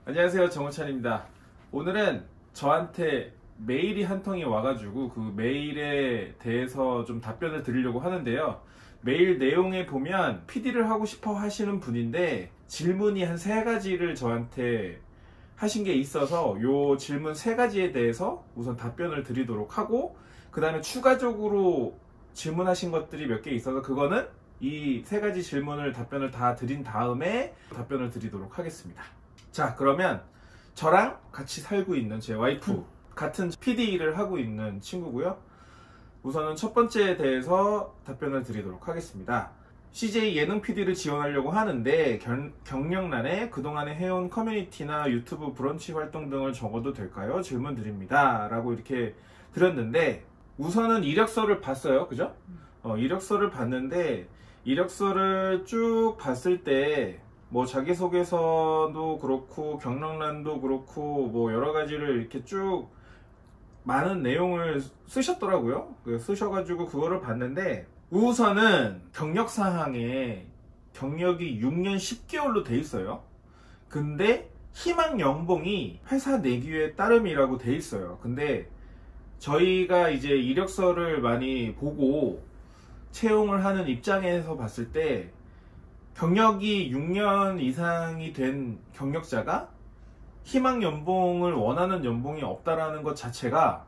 안녕하세요, 정호찬입니다. 오늘은 저한테 메일이 한 통이 와가지고 그 메일에 대해서 좀 답변을 드리려고 하는데요. 메일 내용에 보면 PD를 하고 싶어 하시는 분인데 질문이 한 3가지를 저한테 하신 게 있어서 요 질문 3가지에 대해서 우선 답변을 드리도록 하고, 그 다음에 추가적으로 질문하신 것들이 몇 개 있어서 그거는 이 3가지 질문을 답변을 다 드린 다음에 답변을 드리도록 하겠습니다. 자, 그러면 저랑 같이 살고 있는 제 와이프, 같은 PD 일을 하고 있는 친구고요. 우선은 첫 번째에 대해서 답변을 드리도록 하겠습니다. CJ 예능 PD를 지원하려고 하는데 경력란에 그동안에 해온 커뮤니티나 유튜브 브런치 활동 등을 적어도 될까요? 질문 드립니다. 라고 이렇게 드렸는데, 우선은 이력서를 봤어요. 그죠? 이력서를 봤는데, 이력서를 쭉 봤을 때 뭐 자기소개서도 그렇고 경력란도 그렇고 뭐 여러 가지를 이렇게 쭉 많은 내용을 쓰셨더라고요. 쓰셔가지고 그거를 봤는데, 우선은 경력사항에 경력이 6년 10개월로 돼 있어요. 근데 희망 연봉이 회사 내규에 따름이라고 돼 있어요. 근데 저희가 이제 이력서를 많이 보고 채용을 하는 입장에서 봤을 때 경력이 6년 이상이 된 경력자가 희망 연봉을 원하는 연봉이 없다라는 것 자체가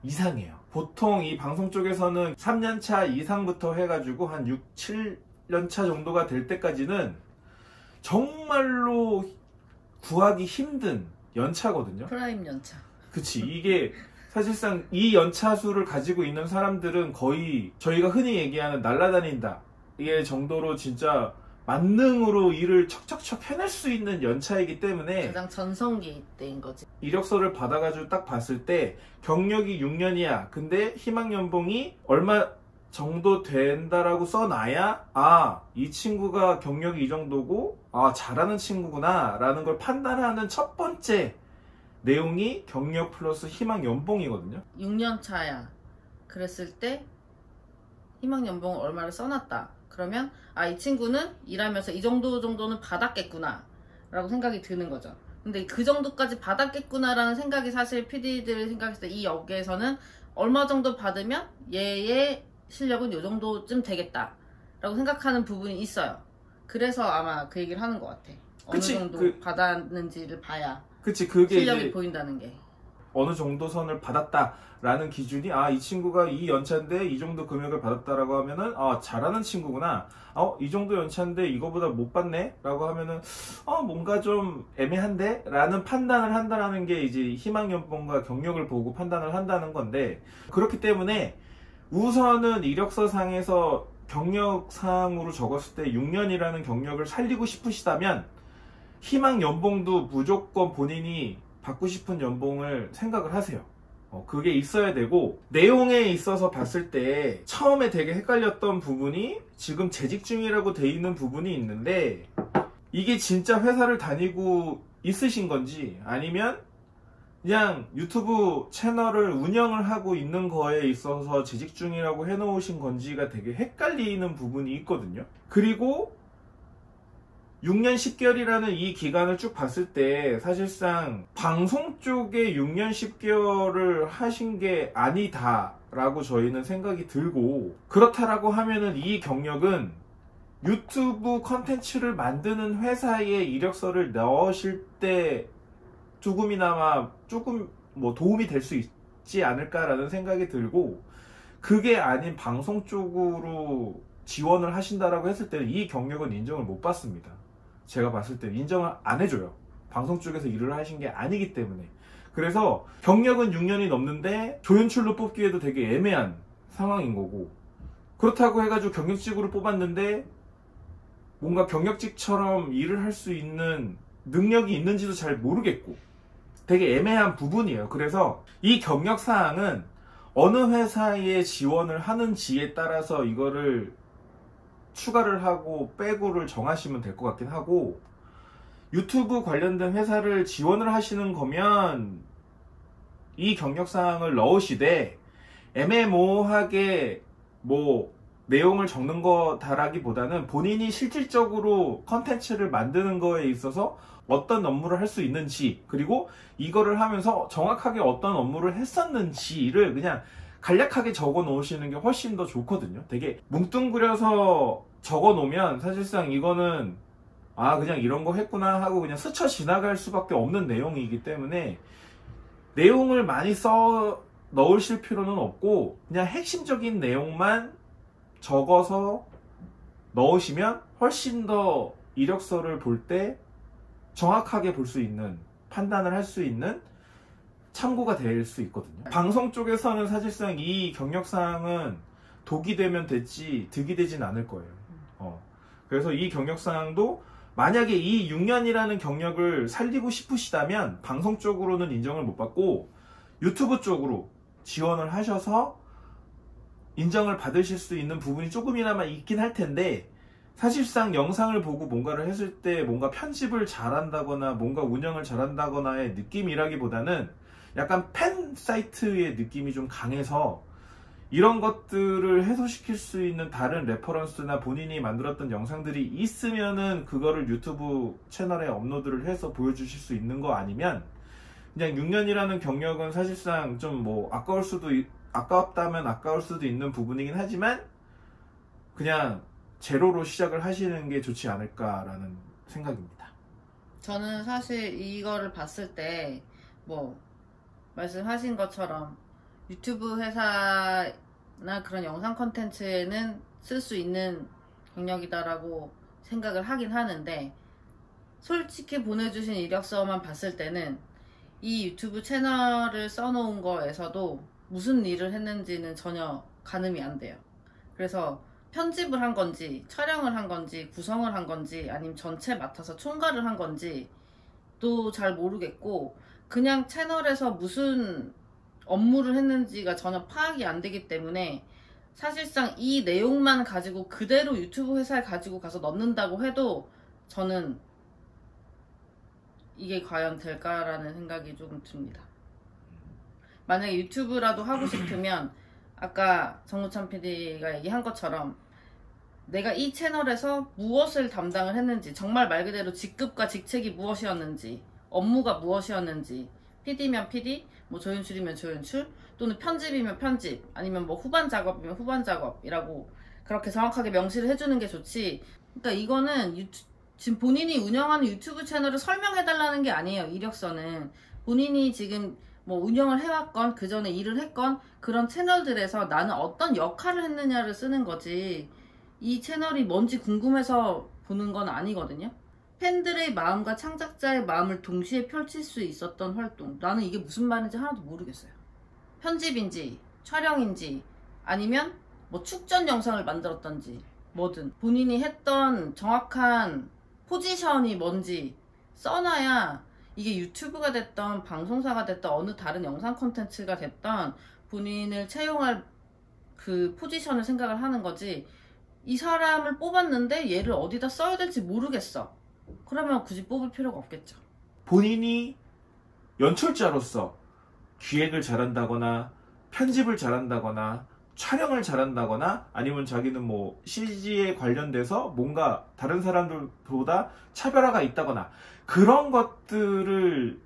이상해요. 보통 이 방송 쪽에서는 3년차 이상부터 해가지고 한 6, 7년차 정도가 될 때까지는 정말로 구하기 힘든 연차거든요. 프라임 연차. 그치. 이게 사실상 이 연차수를 가지고 있는 사람들은 거의 저희가 흔히 얘기하는 날라다닌다 이 정도로 진짜 만능으로 일을 척척척 해낼 수 있는 연차이기 때문에 가장 전성기 때인 거지. 이력서를 받아가지고 딱 봤을 때 경력이 6년이야. 근데 희망 연봉이 얼마 정도 된다라고 써놔야 이 친구가 경력이 이 정도고 잘하는 친구구나 라는 걸 판단하는 첫 번째 내용이 경력 플러스 희망 연봉이거든요. 6년 차야. 그랬을 때 희망 연봉을 얼마를 써놨다. 그러면 이 친구는 일하면서 이 정도는 받았겠구나 라고 생각이 드는 거죠. 근데 그 정도까지 받았겠구나 라는 생각이 사실 PD들 생각했을 때 이 업계에서는 얼마 정도 받으면 얘의 실력은 이 정도쯤 되겠다 라고 생각하는 부분이 있어요. 그래서 아마 그 얘기를 하는 것 같아. 어느 정도 받았는지를 봐야 그치, 그게 실력이 이제 보인다는 게. 어느 정도 선을 받았다라는 기준이 이 친구가 이 연차인데 이 정도 금액을 받았다라고 하면은 잘하는 친구구나. 이 정도 연차인데 이거보다 못 받네 라고 하면은 뭔가 좀 애매한데 라는 판단을 한다는 게 이제 희망연봉과 경력을 보고 판단을 한다는 건데, 그렇기 때문에 우선은 이력서상에서 경력상으로 적었을 때 6년이라는 경력을 살리고 싶으시다면 희망연봉도 무조건 본인이 받고 싶은 연봉을 생각을 하세요. 그게 있어야 되고, 내용에 있어서 봤을 때 처음에 되게 헷갈렸던 부분이 지금 재직 중이라고 돼 있는 부분이 있는데, 이게 진짜 회사를 다니고 있으신 건지 아니면 그냥 유튜브 채널을 운영을 하고 있는 거에 있어서 재직 중이라고 해놓으신 건지가 되게 헷갈리는 부분이 있거든요. 그리고 6년 10개월이라는 이 기간을 쭉 봤을 때 사실상 방송 쪽에 6년 10개월을 하신 게 아니다 라고 저희는 생각이 들고, 그렇다라고 하면은 이 경력은 유튜브 컨텐츠를 만드는 회사에 이력서를 넣으실 때 조금이나마 조금 도움이 될 수 있지 않을까라는 생각이 들고, 그게 아닌 방송 쪽으로 지원을 하신다라고 했을 때는 이 경력은 인정을 못 받습니다. 제가 봤을 때 인정을 안 해줘요. 방송 쪽에서 일을 하신 게 아니기 때문에. 그래서 경력은 6년이 넘는데 조연출로 뽑기에도 되게 애매한 상황인 거고, 그렇다고 해가지고 경력직으로 뽑았는데 뭔가 경력직처럼 일을 할 수 있는 능력이 있는지도 잘 모르겠고 되게 애매한 부분이에요. 그래서 이 경력사항은 어느 회사에 지원을 하는지에 따라서 이거를 추가를 하고 빼고를 정하시면 될 것 같긴 하고, 유튜브 관련된 회사를 지원을 하시는 거면 이 경력사항을 넣으시되 애매모호하게 내용을 적는 거다라기보다는 본인이 실질적으로 컨텐츠를 만드는 거에 있어서 어떤 업무를 할 수 있는지, 그리고 이거를 하면서 정확하게 어떤 업무를 했었는지를 그냥 간략하게 적어 놓으시는 게 훨씬 더 좋거든요. 되게 뭉뚱그려서 적어 놓으면 사실상 이거는 그냥 이런 거 했구나 하고 그냥 스쳐 지나갈 수밖에 없는 내용이기 때문에 내용을 많이 써 넣으실 필요는 없고 그냥 핵심적인 내용만 적어서 넣으시면 훨씬 더 이력서를 볼 때 정확하게 볼 수 있는, 판단을 할 수 있는 참고가 될 수 있거든요. 방송 쪽에서는 사실상 이 경력사항은 독이 되면 됐지 득이 되진 않을 거예요. 그래서 이 경력사항도 만약에 이 6년이라는 경력을 살리고 싶으시다면 방송 쪽으로는 인정을 못 받고 유튜브 쪽으로 지원을 하셔서 인정을 받으실 수 있는 부분이 조금이나마 있긴 할 텐데, 사실상 영상을 보고 뭔가를 했을 때 뭔가 편집을 잘한다거나 뭔가 운영을 잘한다거나의 느낌이라기보다는 약간 팬 사이트의 느낌이 좀 강해서 이런 것들을 해소시킬 수 있는 다른 레퍼런스나 본인이 만들었던 영상들이 있으면은 그거를 유튜브 채널에 업로드를 해서 보여주실 수 있는 거 아니면 그냥 6년이라는 경력은 사실상 좀 뭐 아깝다면 아까울 수도 있는 부분이긴 하지만 그냥 제로로 시작을 하시는 게 좋지 않을까라는 생각입니다. 저는 사실 이거를 봤을 때 뭐 말씀하신 것처럼 유튜브 회사나 그런 영상 콘텐츠에는 쓸 수 있는 경력이다라고 생각을 하긴 하는데, 솔직히 보내주신 이력서만 봤을 때는 이 유튜브 채널을 써놓은 거에서도 무슨 일을 했는지는 전혀 가늠이 안 돼요. 그래서 편집을 한 건지, 촬영을 한 건지, 구성을 한 건지, 아니면 전체 맡아서 총괄을 한 건지 또 잘 모르겠고, 그냥 채널에서 무슨 업무를 했는지가 전혀 파악이 안 되기 때문에 사실상 이 내용만 가지고 그대로 유튜브 회사에 가지고 가서 넣는다고 해도 저는 이게 과연 될까라는 생각이 조금 듭니다. 만약에 유튜브라도 하고 싶으면 아까 정우찬 PD가 얘기한 것처럼 내가 이 채널에서 무엇을 담당을 했는지, 정말 말 그대로 직급과 직책이 무엇이었는지, 업무가 무엇이었는지, PD면 PD, 뭐 조연출이면 조연출, 또는 편집이면 편집, 아니면 뭐 후반 작업이면 후반 작업이라고 그렇게 정확하게 명시를 해주는 게 좋지. 그러니까 이거는 지금 본인이 운영하는 유튜브 채널을 설명해달라는 게 아니에요. 이력서는 본인이 지금 뭐 운영을 해왔건 그 전에 일을 했건 그런 채널들에서 나는 어떤 역할을 했느냐를 쓰는 거지, 이 채널이 뭔지 궁금해서 보는 건 아니거든요. 팬들의 마음과 창작자의 마음을 동시에 펼칠 수 있었던 활동, 나는 이게 무슨 말인지 하나도 모르겠어요. 편집인지 촬영인지 아니면 뭐 축전 영상을 만들었던지 뭐든 본인이 했던 정확한 포지션이 뭔지 써놔야 이게 유튜브가 됐던 방송사가 됐던 어느 다른 영상 콘텐츠가 됐던 본인을 채용할 그 포지션을 생각을 하는 거지, 이 사람을 뽑았는데 얘를 어디다 써야 될지 모르겠어, 그러면 굳이 뽑을 필요가 없겠죠. 본인이 연출자로서 기획을 잘한다거나 편집을 잘한다거나 촬영을 잘한다거나 아니면 자기는 뭐 CG에 관련돼서 뭔가 다른 사람들보다 차별화가 있다거나 그런 것들을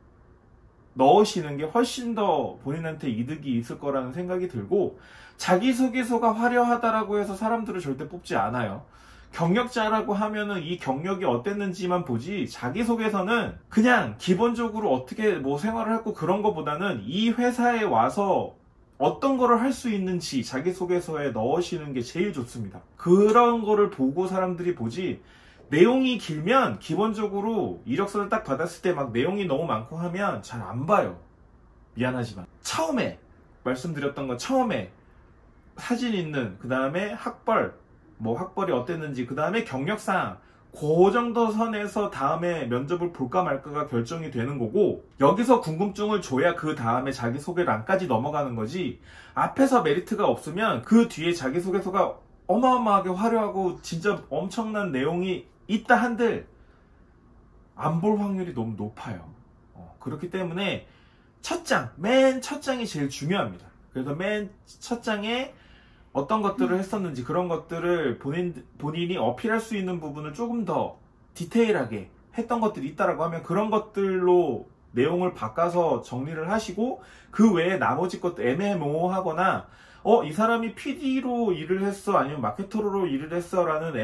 넣으시는 게 훨씬 더 본인한테 이득이 있을 거라는 생각이 들고, 자기소개서가 화려하다라고 해서 사람들을 절대 뽑지 않아요. 경력자라고 하면은 이 경력이 어땠는지만 보지, 자기소개서는 그냥 기본적으로 어떻게 뭐 생활을 했고 그런 거보다는 이 회사에 와서 어떤 거를 할 수 있는지 자기소개서에 넣으시는 게 제일 좋습니다. 그런 거를 보고 사람들이 보지, 내용이 길면 기본적으로 이력서를 딱 받았을 때 막 내용이 너무 많고 하면 잘 안 봐요. 미안하지만 처음에 말씀드렸던 건, 처음에 사진 있는, 그 다음에 학벌, 뭐 학벌이 어땠는지, 그 다음에 경력사항, 그 정도 선에서 다음에 면접을 볼까 말까가 결정이 되는 거고, 여기서 궁금증을 줘야 그 다음에 자기소개란까지 넘어가는 거지, 앞에서 메리트가 없으면 그 뒤에 자기소개서가 어마어마하게 화려하고 진짜 엄청난 내용이 있다 한들 안 볼 확률이 너무 높아요. 그렇기 때문에 맨 첫 장이 제일 중요합니다. 그래서 맨 첫 장에 어떤 것들을 했었는지 그런 것들을 본인이 어필할 수 있는 부분을 조금 더 디테일하게 했던 것들이 있다라고 하면 그런 것들로 내용을 바꿔서 정리를 하시고 그 외에 나머지 것도 애매모호하거나 이 사람이 PD로 일을 했어 아니면 마케터로 일을 했어 라는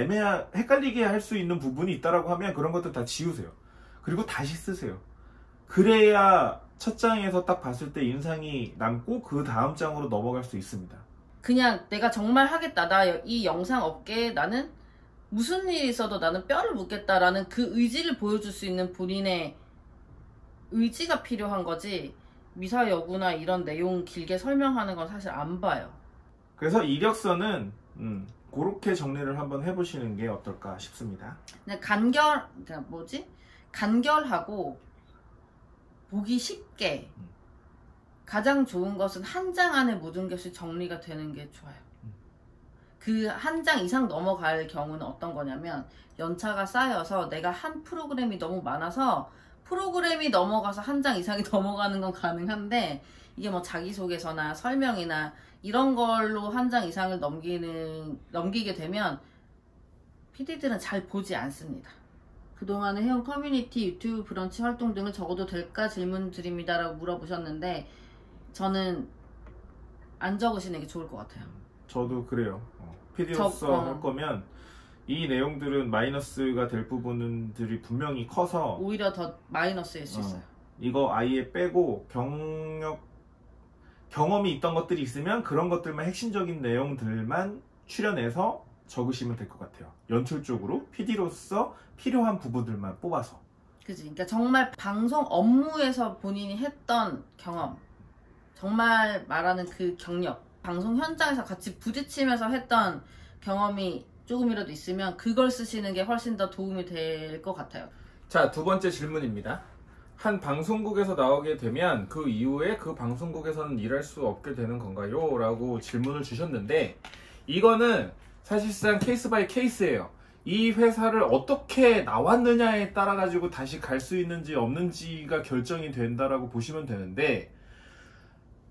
헷갈리게 할 수 있는 부분이 있다라고 하면 그런 것들 다 지우세요. 그리고 다시 쓰세요. 그래야 첫 장에서 딱 봤을 때 인상이 남고 그 다음 장으로 넘어갈 수 있습니다. 그냥 내가 정말 하겠다. 나 이 영상 업계에 나는 무슨 일이 있어도 나는 뼈를 묻겠다라는 그 의지를 보여줄 수 있는 본인의 의지가 필요한 거지 미사 여구나 이런 내용 길게 설명하는 건 사실 안 봐요. 그래서 이력서는 그렇게 정리를 한번 해보시는 게 어떨까 싶습니다. 그냥 간결하고 보기 쉽게 가장 좋은 것은 한 장 안에 모든 것이 정리가 되는 게 좋아요. 그 한 장 이상 넘어갈 경우는 어떤 거냐면 연차가 쌓여서 내가 한 프로그램이 너무 많아서 프로그램이 넘어가서 한 장 이상이 넘어가는 건 가능한데 이게 뭐 자기소개서나 설명이나 이런 걸로 한 장 이상을 넘기게 되면 PD들은 잘 보지 않습니다. 그동안의 해온 커뮤니티, 유튜브 브런치 활동 등을 적어도 될까 질문 드립니다 라고 물어보셨는데 저는 안 적으시는 게 좋을 것 같아요. 저도 그래요. PD로서 할 거면 이 내용들은 마이너스가 될 부분들이 분명히 커서 오히려 더 마이너스일 수 있어요. 이거 아예 빼고 경험이 있던 것들이 있으면 그런 것들만 핵심적인 내용들만 추려내서 적으시면 될 것 같아요. 연출적으로 PD로서 필요한 부분들만 뽑아서. 그치. 그러니까 정말 방송 업무에서 본인이 했던 경험, 정말 말하는 그 경력, 방송 현장에서 같이 부딪히면서 했던 경험이 조금이라도 있으면 그걸 쓰시는 게 훨씬 더 도움이 될 것 같아요. 자, 두 번째 질문입니다. 한 방송국에서 나오게 되면 그 이후에 그 방송국에서는 일할 수 없게 되는 건가요? 라고 질문을 주셨는데 이거는 사실상 케이스 바이 케이스예요. 이 회사를 어떻게 나왔느냐에 따라 가지고 다시 갈 수 있는지 없는지가 결정이 된다라고 보시면 되는데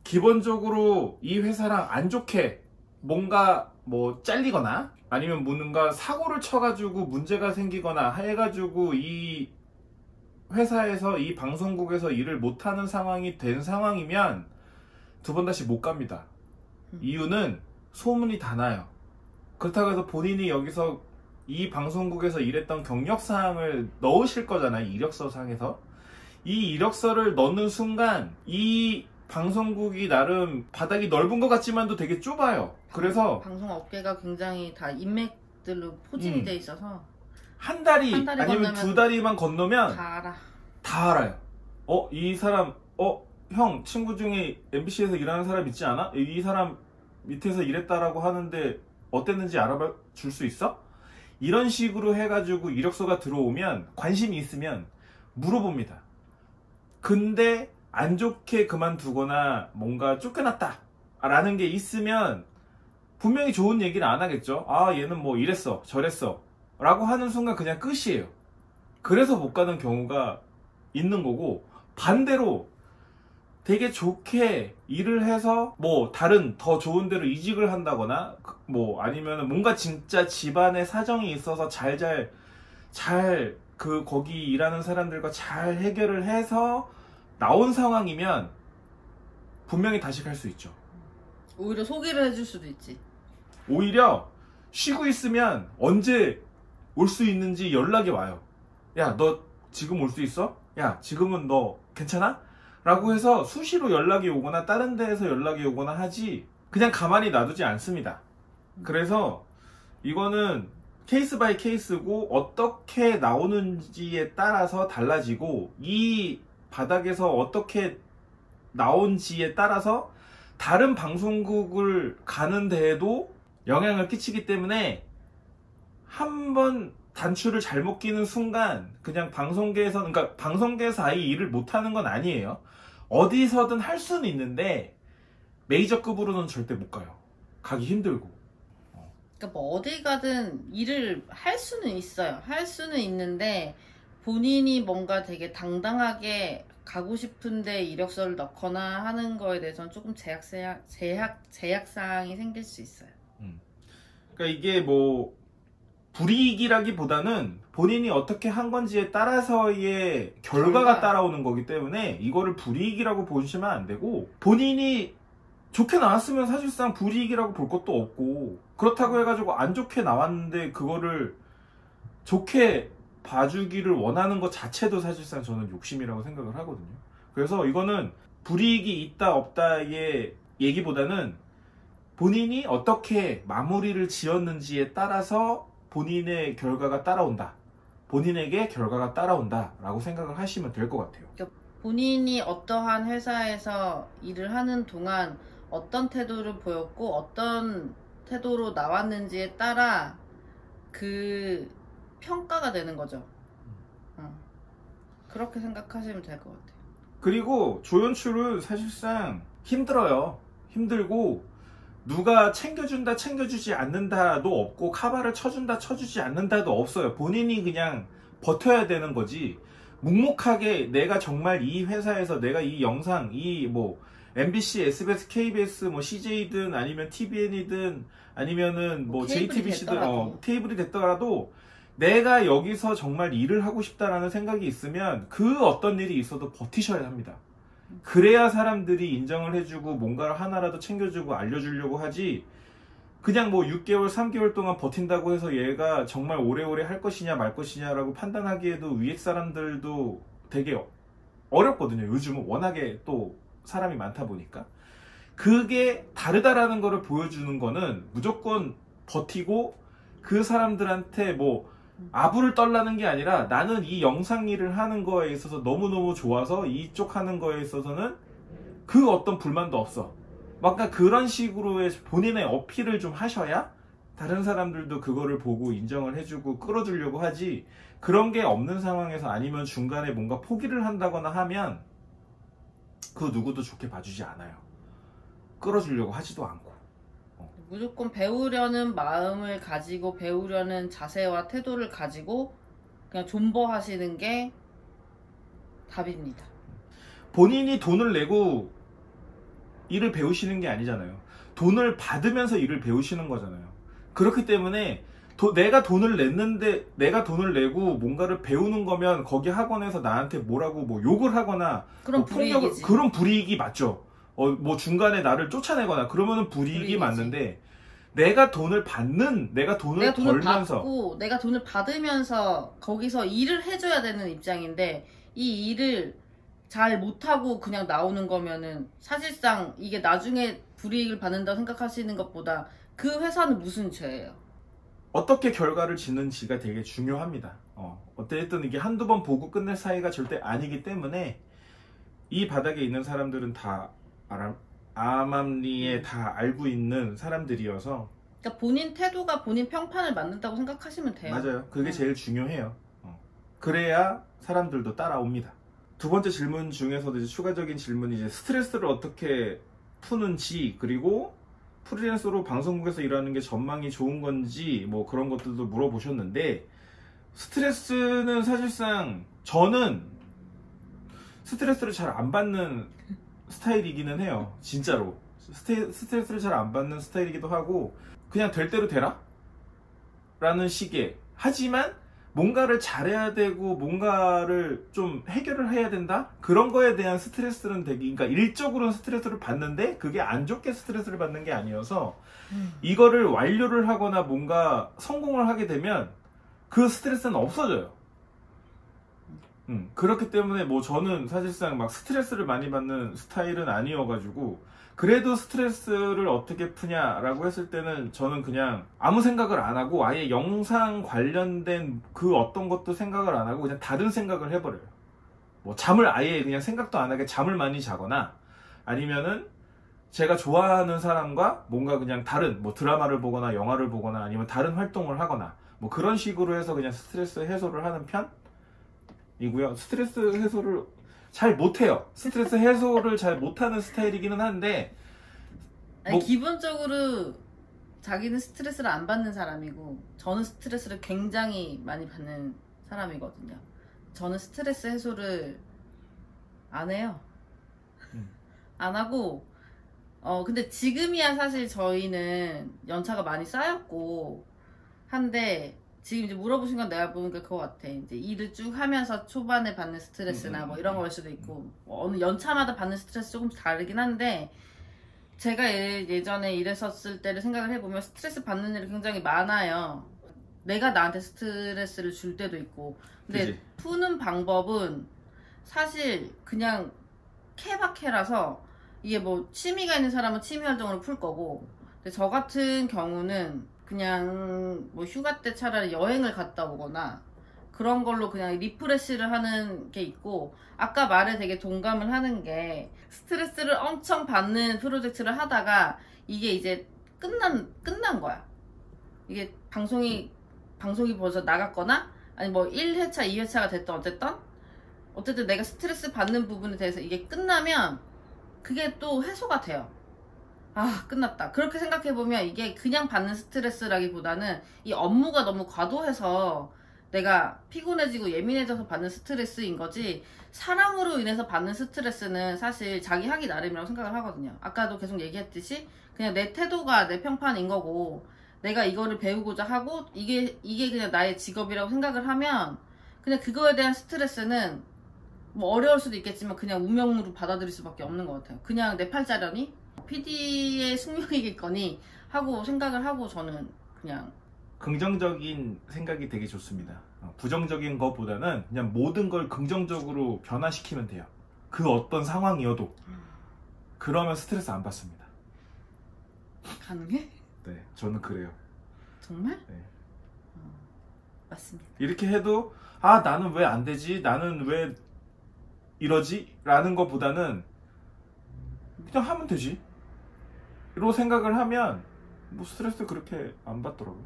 기본적으로 이 회사랑 안 좋게 뭔가 뭐 잘리거나 아니면 뭔가 사고를 쳐가지고 문제가 생기거나 해가지고 이 회사에서 이 방송국에서 일을 못하는 상황이 된 상황이면 두 번 다시 못 갑니다. 이유는 소문이 다 나요. 그렇다고 해서 본인이 여기서 이 방송국에서 일했던 경력사항을 넣으실 거잖아요. 이력서상에서. 이 이력서를 넣는 순간 이 방송국이 나름 바닥이 넓은 것 같지만도 되게 좁아요. 그래서 방송 업계가 굉장히 다 인맥들로 포진이 돼 있어서 한 다리 아니면 건너면 두 다리만 건너면 다 알아. 다 알아요. 이 사람 형 친구 중에 MBC에서 일하는 사람 있지 않아? 이 사람 밑에서 일했다라고 하는데 어땠는지 알아봐 줄 수 있어? 이런 식으로 해가지고 이력서가 들어오면 관심이 있으면 물어봅니다. 근데 안 좋게 그만두거나 뭔가 쫓겨났다 라는 게 있으면 분명히 좋은 얘기를 안 하겠죠. 얘는 뭐 이랬어 저랬어 라고 하는 순간 그냥 끝이에요. 그래서 못 가는 경우가 있는 거고, 반대로 되게 좋게 일을 해서 뭐 다른 더 좋은 데로 이직을 한다거나 뭐 아니면 뭔가 진짜 집안에 사정이 있어서 잘 거기 일하는 사람들과 잘 해결을 해서 나온 상황이면 분명히 다시 갈 수 있죠. 오히려 소개를 해줄 수도 있지. 오히려 쉬고 있으면 언제 올 수 있는지 연락이 와요. 야, 너 지금 올 수 있어? 야, 지금은 너 괜찮아? 라고 해서 수시로 연락이 오거나 다른 데에서 연락이 오거나 하지 그냥 가만히 놔두지 않습니다. 그래서 이거는 케이스 바이 케이스고 어떻게 나오는지에 따라서 달라지고 이 바닥에서 어떻게 나온지에 따라서 다른 방송국을 가는 데에도 영향을 끼치기 때문에 한번 단추를 잘못 끼는 순간 그냥 방송계에서는, 그러니까 방송계에서 아예 일을 못하는 건 아니에요. 어디서든 할 수는 있는데 메이저급으로는 절대 못 가요. 가기 힘들고. 그러니까 뭐 어디 가든 일을 할 수는 있어요. 할 수는 있는데 본인이 뭔가 되게 당당하게 가고 싶은데 이력서를 넣거나 하는 거에 대해서는 조금 제약사항이 생길 수 있어요. 그러니까 이게 뭐 불이익이라기보다는 본인이 어떻게 한 건지에 따라서의 결과가 따라오는 거기 때문에 이거를 불이익이라고 보시면 안 되고, 본인이 좋게 나왔으면 사실상 불이익이라고 볼 것도 없고, 그렇다고 해가지고 안 좋게 나왔는데 그거를 좋게 봐주기를 원하는 것 자체도 사실상 저는 욕심이라고 생각을 하거든요. 그래서 이거는 불이익이 있다 없다의 얘기보다는 본인이 어떻게 마무리를 지었는지에 따라서 본인의 결과가 따라온다, 본인에게 결과가 따라온다 라고 생각을 하시면 될 것 같아요. 본인이 어떠한 회사에서 일을 하는 동안 어떤 태도를 보였고 어떤 태도로 나왔는지에 따라 그 평가가 되는 거죠. 그렇게 생각하시면 될 것 같아요. 그리고 조연출은 사실상 힘들어요. 힘들고 누가 챙겨준다 챙겨주지 않는다도 없고, 카바를 쳐준다 쳐주지 않는다도 없어요. 본인이 그냥 버텨야 되는 거지. 묵묵하게 내가 정말 이 회사에서 내가 이 영상, 이 뭐 MBC, SBS, KBS, 뭐 CJ든 아니면 TVN이든 아니면은 뭐 JTBC든 케이블이 됐더라도 내가 여기서 정말 일을 하고 싶다라는 생각이 있으면 그 어떤 일이 있어도 버티셔야 합니다. 그래야 사람들이 인정을 해주고 뭔가를 하나라도 챙겨주고 알려주려고 하지, 그냥 뭐 6개월, 3개월 동안 버틴다고 해서 얘가 정말 오래오래 할 것이냐 말 것이냐라고 판단하기에도 위에 사람들도 되게 어렵거든요. 요즘은 워낙에 또 사람이 많다 보니까. 그게 다르다라는 거를 보여주는 거는 무조건 버티고 그 사람들한테 뭐 아부를 떨라는 게 아니라, 나는 이 영상 일을 하는 거에 있어서 너무너무 좋아서 이쪽 하는 거에 있어서는 그 어떤 불만도 없어. 막 그런 식으로의 본인의 어필을 좀 하셔야 다른 사람들도 그거를 보고 인정을 해주고 끌어주려고 하지, 그런 게 없는 상황에서 아니면 중간에 뭔가 포기를 한다거나 하면 그 누구도 좋게 봐주지 않아요. 끌어주려고 하지도 않고. 무조건 배우려는 마음을 가지고 배우려는 자세와 태도를 가지고 그냥 존버하시는 게 답입니다. 본인이 돈을 내고 일을 배우시는 게 아니잖아요. 돈을 받으면서 일을 배우시는 거잖아요. 그렇기 때문에 내가 돈을 냈는데, 내가 돈을 내고 뭔가를 배우는 거면 거기 학원에서 나한테 뭐라고 뭐 욕을 하거나 그런 뭐 폭력을, 그런 불이익이 맞죠. 뭐 중간에 나를 쫓아내거나 그러면은 불이익이 맞는데, 내가 돈을 벌면서 받고 내가 돈을 받으면서 거기서 일을 해줘야 되는 입장인데, 이 일을 잘 못하고 그냥 나오는 거면은 사실상 이게 나중에 불이익을 받는다고 생각하시는 것보다 그 회사는 무슨 죄예요? 어떻게 결과를 짓는지가 되게 중요합니다. 어쨌든 이게 한두 번 보고 끝낼 사이가 절대 아니기 때문에 이 바닥에 있는 사람들은 다 암암리에 다 알고 있는 사람들이어서, 그러니까 본인 태도가 본인 평판을 만든다고 생각하시면 돼요. 맞아요. 그게 제일 중요해요. 그래야 사람들도 따라옵니다. 두 번째 질문 중에서도 이제 추가적인 질문이 이제 스트레스를 어떻게 푸는지, 그리고 프리랜서로 방송국에서 일하는 게 전망이 좋은 건지 뭐 그런 것들도 물어보셨는데, 스트레스는 사실상 저는 스트레스를 잘 안 받는 스타일이기는 해요. 진짜로 스트레스를 잘 안 받는 스타일이기도 하고, 그냥 될 대로 되라 라는 식의, 하지만 뭔가를 잘해야 되고 뭔가를 좀 해결을 해야 된다, 그런 거에 대한 스트레스는 되게, 그러니까 일적으로는 스트레스를 받는데 그게 안 좋게 스트레스를 받는 게 아니어서, 이거를 완료를 하거나 뭔가 성공을 하게 되면 그 스트레스는 없어져요. 그렇기 때문에 뭐 저는 사실상 막 스트레스를 많이 받는 스타일은 아니어가지고, 그래도 스트레스를 어떻게 푸냐라고 했을 때는 저는 그냥 아무 생각을 안 하고 아예 영상 관련된 그 어떤 것도 생각을 안 하고 그냥 다른 생각을 해버려요. 뭐 잠을 아예 그냥 생각도 안 하게 잠을 많이 자거나, 아니면은 제가 좋아하는 사람과 뭔가 그냥 다른 뭐 드라마를 보거나 영화를 보거나 아니면 다른 활동을 하거나 뭐 그런 식으로 해서 그냥 스트레스 해소를 하는 편이고요. 스트레스 해소를 잘 못해요. 스트레스 해소를 잘 못하는 스타일이기는 한데, 아니, 기본적으로 자기는 스트레스를 안 받는 사람이고, 저는 스트레스를 굉장히 많이 받는 사람이거든요. 저는 스트레스 해소를 안 해요. 안 하고 근데 지금이야 사실 저희는 연차가 많이 쌓였고 한데 지금 이제 물어보신 건 내가 보니까 그거 같아. 이제 일을 쭉 하면서 초반에 받는 스트레스나 뭐 이런 걸 수도 있고 어느 연차마다 받는 스트레스 조금씩 다르긴 한데 제가 예전에 일했었을 때를 생각을 해보면 스트레스 받는 일이 굉장히 많아요. 내가 나한테 스트레스를 줄 때도 있고 근데 그치? 푸는 방법은 사실 그냥 케바케라서 이게 뭐 취미가 있는 사람은 취미 활동으로 풀 거고 근데 저 같은 경우는 그냥 뭐 휴가 때 차라리 여행을 갔다 오거나 그런 걸로 그냥 리프레시를 하는 게 있고 아까 말에 되게 동감을 하는 게 스트레스를 엄청 받는 프로젝트를 하다가 이게 이제 끝난 거야. 이게 방송이 벌써 나갔거나 아니 뭐 1회차, 2회차가 됐든 어쨌든 내가 스트레스 받는 부분에 대해서 이게 끝나면 그게 또 해소가 돼요. 아, 끝났다. 그렇게 생각해보면 이게 그냥 받는 스트레스라기보다는 이 업무가 너무 과도해서 내가 피곤해지고 예민해져서 받는 스트레스인 거지 사람으로 인해서 받는 스트레스는 사실 자기 하기 나름이라고 생각을 하거든요. 아까도 계속 얘기했듯이 그냥 내 태도가 내 평판인 거고 내가 이거를 배우고자 하고 이게 그냥 나의 직업이라고 생각을 하면 그냥 그거에 대한 스트레스는 뭐 어려울 수도 있겠지만 그냥 운명으로 받아들일 수밖에 없는 것 같아요. 그냥 내 팔자려니 PD의 숙명이겠거니 하고 생각을 하고 저는 그냥 긍정적인 생각이 되게 좋습니다. 부정적인 것보다는 그냥 모든 걸 긍정적으로 변화시키면 돼요. 그 어떤 상황이어도. 그러면 스트레스 안 받습니다. 가능해? 네, 저는 그래요. 정말? 네. 맞습니다. 이렇게 해도 아 나는 왜 안 되지? 나는 왜 이러지? 라는 것보다는 그냥 하면 되지. 로 생각을 하면 뭐 스트레스 그렇게 안 받더라고요.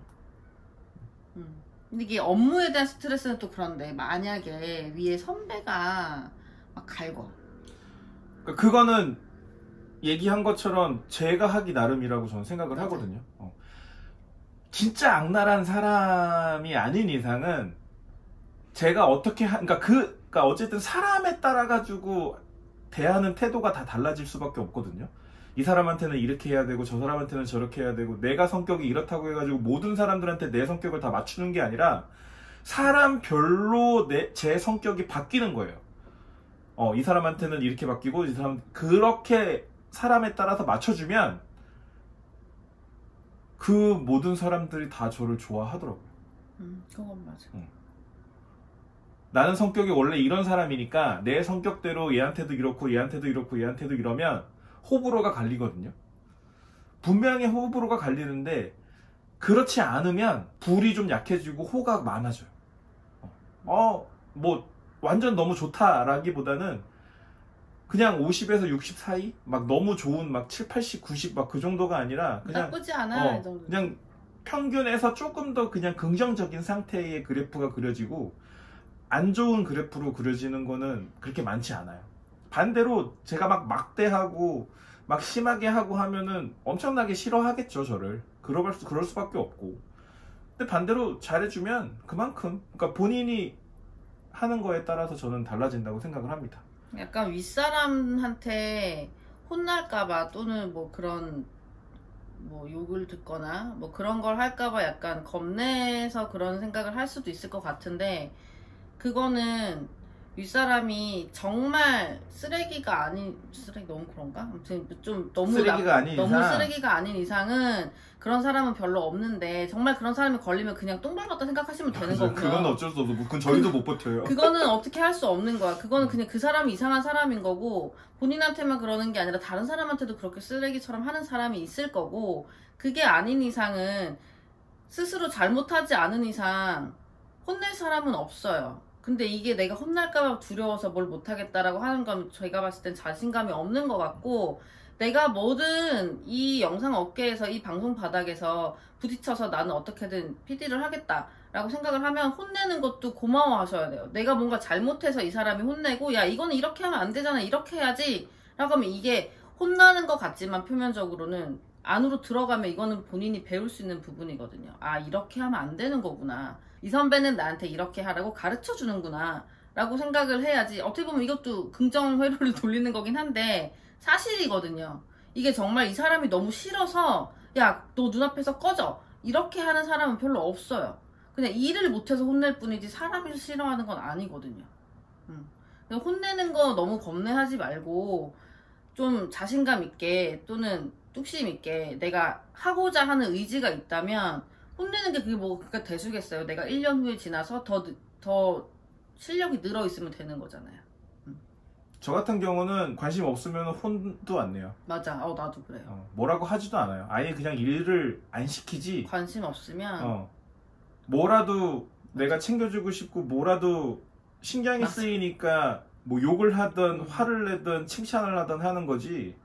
근데 이게 업무에 대한 스트레스는 또 그런데 만약에 위에 선배가 막 갈궈. 그러니까 그거는 얘기한 것처럼 제가 하기 나름이라고 저는 생각을 맞아. 하거든요. 진짜 악랄한 사람이 아닌 이상은 제가 어떻게 그러니까 어쨌든 사람에 따라 가지고 대하는 태도가 다 달라질 수밖에 없거든요. 이 사람한테는 이렇게 해야 되고 저 사람한테는 저렇게 해야 되고 내가 성격이 이렇다고 해가지고 모든 사람들한테 내 성격을 다 맞추는 게 아니라 사람별로 제 성격이 바뀌는 거예요. 이 사람한테는 이렇게 바뀌고 이 사람 그렇게 사람에 따라서 맞춰주면 그 모든 사람들이 다 저를 좋아하더라고요. 그건 맞아. 나는 성격이 원래 이런 사람이니까 내 성격대로 얘한테도 이렇고 얘한테도 이렇고 얘한테도 이러면 호불호가 갈리거든요. 분명히 호불호가 갈리는데 그렇지 않으면 불이 좀 약해지고 호가 많아져요. 뭐 완전 너무 좋다라기보다는 그냥 50에서 60 사이? 막 너무 좋은 막 7, 80, 90 막 그 정도가 아니라 그냥 나쁘지 않아 이 정도. 그냥 평균에서 조금 더 그냥 긍정적인 상태의 그래프가 그려지고 안 좋은 그래프로 그려지는 거는 그렇게 많지 않아요. 반대로 제가 막 막대하고 막 심하게 하고 하면은 엄청나게 싫어하겠죠, 저를. 그럴 수밖에 없고. 근데 반대로 잘해주면 그만큼, 그러니까 본인이 하는 거에 따라서 저는 달라진다고 생각을 합니다. 약간 윗사람한테 혼날까봐 또는 뭐 그런 뭐 욕을 듣거나 뭐 그런 걸 할까봐 약간 겁내서 그런 생각을 할 수도 있을 것 같은데 그거는 윗사람이 정말 쓰레기 너무 그런가? 아무튼 좀 너무 쓰레기가 아닌 이상은 그런 사람은 별로 없는데 정말 그런 사람이 걸리면 그냥 똥 밟았다 생각하시면 되는 거고요. 그건 어쩔 수 없어. 그건 저희도 못 버텨요. 그거는 어떻게 할 수 없는 거야. 그거는 그냥 그 사람이 이상한 사람인 거고 본인한테만 그러는 게 아니라 다른 사람한테도 그렇게 쓰레기처럼 하는 사람이 있을 거고 그게 아닌 이상은 스스로 잘못하지 않은 이상 혼낼 사람은 없어요. 근데 이게 내가 혼날까봐 두려워서 뭘 못하겠다라고 하는 건 제가 봤을 땐 자신감이 없는 것 같고 내가 뭐든 이 영상 업계에서 이 방송 바닥에서 부딪혀서 나는 어떻게든 PD를 하겠다라고 생각을 하면 혼내는 것도 고마워하셔야 돼요. 내가 뭔가 잘못해서 이 사람이 혼내고 야 이거는 이렇게 하면 안 되잖아 이렇게 해야지 라고 하면 이게 혼나는 것 같지만 표면적으로는 안으로 들어가면 이거는 본인이 배울 수 있는 부분이거든요. 아 이렇게 하면 안 되는 거구나. 이 선배는 나한테 이렇게 하라고 가르쳐 주는구나 라고 생각을 해야지. 어떻게 보면 이것도 긍정 회로를 돌리는 거긴 한데 사실이거든요. 이게 정말 이 사람이 너무 싫어서 야, 너 눈앞에서 꺼져 이렇게 하는 사람은 별로 없어요. 그냥 일을 못해서 혼낼 뿐이지 사람이 싫어하는 건 아니거든요. 그냥 혼내는 거 너무 겁내하지 말고 좀 자신감 있게 또는 뚝심 있게 내가 하고자 하는 의지가 있다면 혼내는 게 그게 뭐 그러니까 대수겠어요. 내가 1년 후에 지나서 더 실력이 늘어 있으면 되는 거잖아요. 저 같은 경우는 관심 없으면 혼도 안 내요. 맞아. 나도 그래요. 뭐라고 하지도 않아요. 아예 그냥 일을 안 시키지. 관심 없으면 뭐라도 내가 챙겨주고 싶고 뭐라도 신경이 맞아. 쓰이니까 뭐 욕을 하든 화를 내든 칭찬을 하든 하는 거지.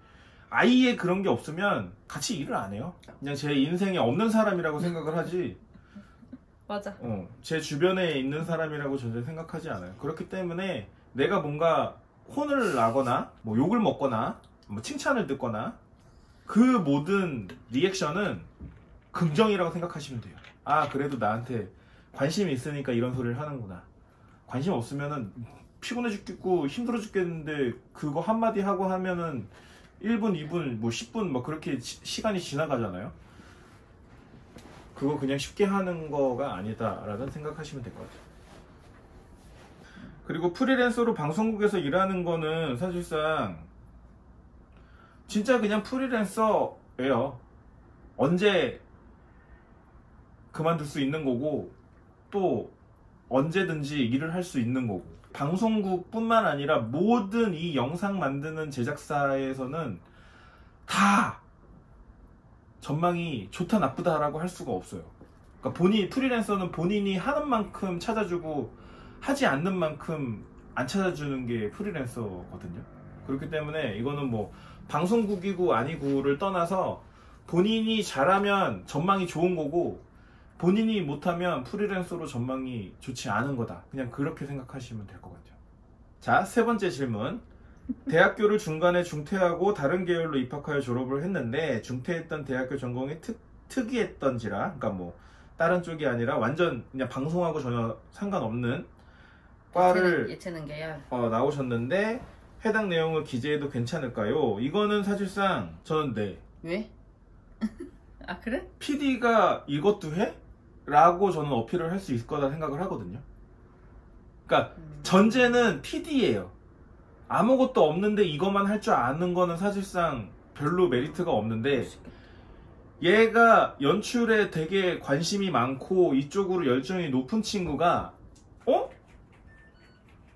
아예 그런 게 없으면 같이 일을 안 해요. 그냥 제 인생에 없는 사람이라고 생각을 하지. 맞아. 제 주변에 있는 사람이라고 전혀 생각하지 않아요. 그렇기 때문에 내가 뭔가 혼을 나거나 뭐 욕을 먹거나 뭐 칭찬을 듣거나 그 모든 리액션은 긍정이라고 생각하시면 돼요. 아, 그래도 나한테 관심이 있으니까 이런 소리를 하는구나. 관심 없으면은 피곤해 죽겠고 힘들어 죽겠는데 그거 한마디 하고 하면은 1분, 2분, 뭐 10분 뭐 그렇게 시간이 지나가잖아요. 그거 그냥 쉽게 하는 거가 아니다라는 생각하시면 될 것 같아요. 그리고 프리랜서로 방송국에서 일하는 거는 사실상 진짜 그냥 프리랜서예요. 언제 그만둘 수 있는 거고 또 언제든지 일을 할 수 있는 거고, 방송국뿐만 아니라 모든 이 영상 만드는 제작사에서는 다 전망이 좋다 나쁘다라고 할 수가 없어요. 그러니까 프리랜서는 본인이 하는 만큼 찾아주고 하지 않는 만큼 안 찾아주는 게 프리랜서거든요. 그렇기 때문에 이거는 뭐 방송국이고 아니고를 떠나서 본인이 잘하면 전망이 좋은 거고 본인이 못하면 프리랜서로 전망이 좋지 않은 거다. 그냥 그렇게 생각하시면 될 것 같아요. 자, 세 번째 질문. 대학교를 중간에 중퇴하고 다른 계열로 입학하여 졸업을 했는데 중퇴했던 대학교 전공이 특이했던지라, 그러니까 뭐 다른 쪽이 아니라 완전 그냥 방송하고 전혀 상관없는 과를 예체능 계열 나오셨는데 해당 내용을 기재해도 괜찮을까요? 이거는 사실상 저는 네. 왜? 아, 그래? PD가 이것도 해? 라고 저는 어필을 할 수 있을 거다 생각을 하거든요. 그러니까 전제는 PD예요. 아무것도 없는데 이것만 할 줄 아는 거는 사실상 별로 메리트가 없는데, 얘가 연출에 되게 관심이 많고 이쪽으로 열정이 높은 친구가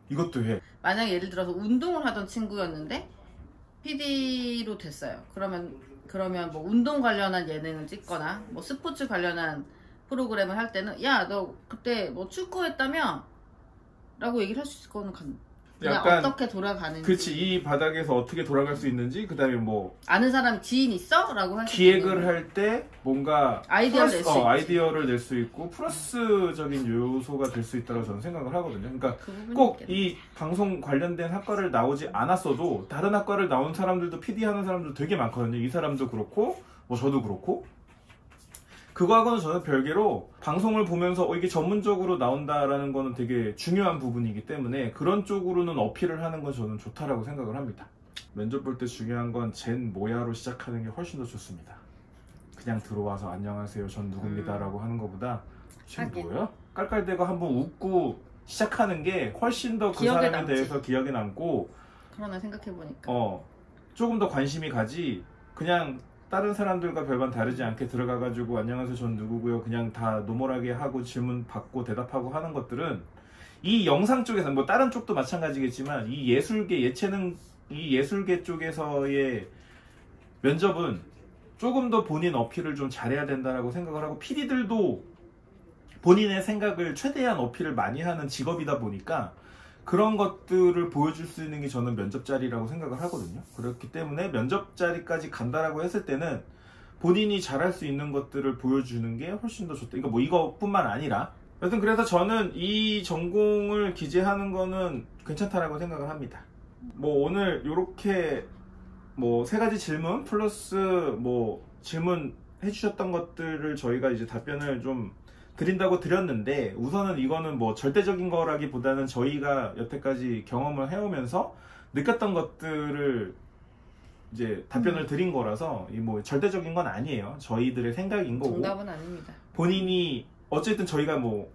이것도 해. 만약에 예를 들어서 운동을 하던 친구였는데 PD로 됐어요. 그러면 뭐 운동 관련한 예능을 찍거나 뭐 스포츠 관련한 프로그램을 할 때는 야, 너 그때 뭐 축구했다며? 라고 얘기를 할 수 있을 거는 그냥 약간 어떻게 돌아가는지. 그치, 이 바닥에서 어떻게 돌아갈 수 있는지, 그 다음에 뭐 아는 사람이 지인 있어? 라고 할 수 기획을 할 때 뭔가 아이디어를 낼 수 있지. 아이디어를 낼 수 있고 플러스적인 요소가 될 수 있다고 저는 생각을 하거든요. 그러니까 꼭 이 방송 관련된 학과를 나오지 않았어도 다른 학과를 나온 사람들도 PD 하는 사람도 되게 많거든요. 이 사람도 그렇고 뭐 저도 그렇고. 그거하고는 저는 별개로 방송을 보면서 이게 전문적으로 나온다라는 거는 되게 중요한 부분이기 때문에 그런 쪽으로는 어필을 하는 건 저는 좋다라고 생각을 합니다. 면접 볼 때 중요한 건 젠 뭐야로 시작하는 게 훨씬 더 좋습니다. 그냥 들어와서 안녕하세요 전 누굽니다 라고 하는 것보다 쟤 뭐야? 깔깔대고 한번 웃고 시작하는 게 훨씬 더 그 사람에 남지. 대해서 기억에 남고, 그러나 생각해보니까 조금 더 관심이 가지, 그냥 다른 사람들과 별반 다르지 않게 들어가가지고 안녕하세요 전 누구고요 그냥 다 노멀하게 하고 질문 받고 대답하고 하는 것들은 이 영상 쪽에서 뭐 다른 쪽도 마찬가지겠지만 이 예술계 예체능 이 예술계 쪽에서의 면접은 조금 더 본인 어필을 좀 잘해야 된다라고 생각을 하고, PD들도 본인의 생각을 최대한 어필을 많이 하는 직업이다 보니까 그런 것들을 보여줄 수 있는 게 저는 면접 자리라고 생각을 하거든요. 그렇기 때문에 면접 자리까지 간다라고 했을 때는 본인이 잘할 수 있는 것들을 보여주는 게 훨씬 더 좋다. 그러니까 뭐 이것뿐만 아니라 여튼 그래서 저는 이 전공을 기재하는 거는 괜찮다라고 생각을 합니다. 뭐 오늘 요렇게 뭐 3가지 질문 플러스 뭐 질문 해주셨던 것들을 저희가 이제 답변을 좀 드린다고 드렸는데, 우선은 이거는 뭐 절대적인 거라기보다는 저희가 여태까지 경험을 해오면서 느꼈던 것들을 이제 답변을 드린 거라서 이 뭐 절대적인 건 아니에요. 저희들의 생각인 거고. 정답은 아닙니다. 본인이 어쨌든 저희가 뭐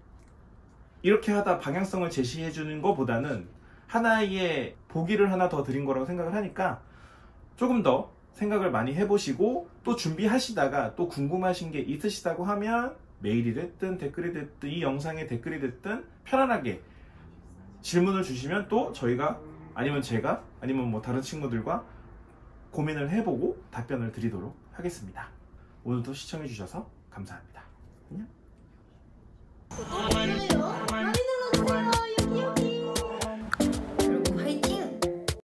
이렇게 하다 방향성을 제시해 주는 것보다는 하나의 보기를 하나 더 드린 거라고 생각을 하니까 조금 더 생각을 많이 해보시고 또 준비하시다가 또 궁금하신 게 있으시다고 하면 메일이 됐든 댓글이 됐든 이 영상에 댓글이 됐든 편안하게 질문을 주시면 또 저희가 아니면 제가 아니면 뭐 다른 친구들과 고민을 해보고 답변을 드리도록 하겠습니다. 오늘도 시청해 주셔서 감사합니다. 안녕. 구독, 좋아요,